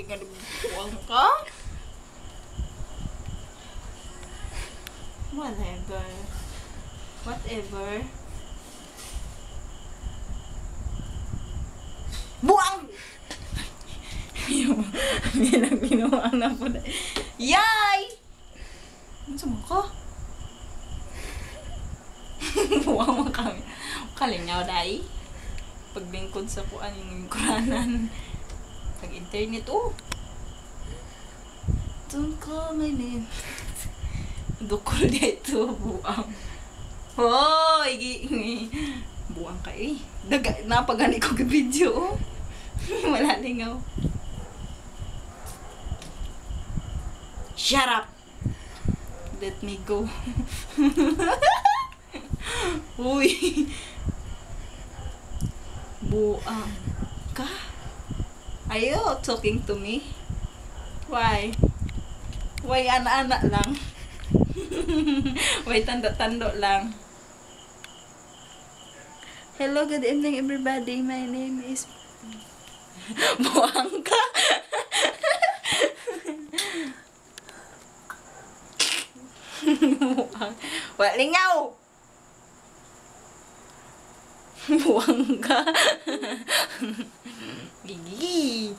nga nagbuwang ka? Whatever. Whatever. Buang! Binuang na po na. Yay! Ano sa mga ka? Buang mo kami. Kalingaw dahil. Paglingkod sa kuan yung kuranan. Pag-internet, oh. Don't call my name. Dukol dito, buang. Oh, buang ka eh. Napagani ko ka-video, oh. Wala lingaw. Shut up! Let me go. Uy. Buang ka? Are you talking to me? Why? Why ana-ana lang? Why tando-tando lang? Hello, good evening everybody. My name is... Buang ka? Buang. Walingaw! Buang ka? Gigi!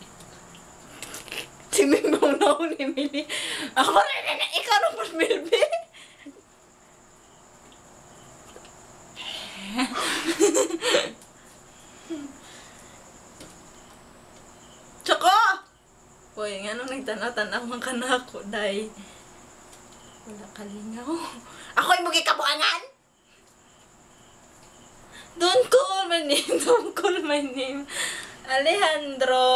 Simimbaw na ako ni Mili. Ako rin na ikaw na po, Milby. Tsaka! Uy, nga nung nagtanaw-tanaw man ka na ako, day. Wala kalingaw. Ako yung mugi kabuangan! Don't call my name. Don't call my name. Alejandro!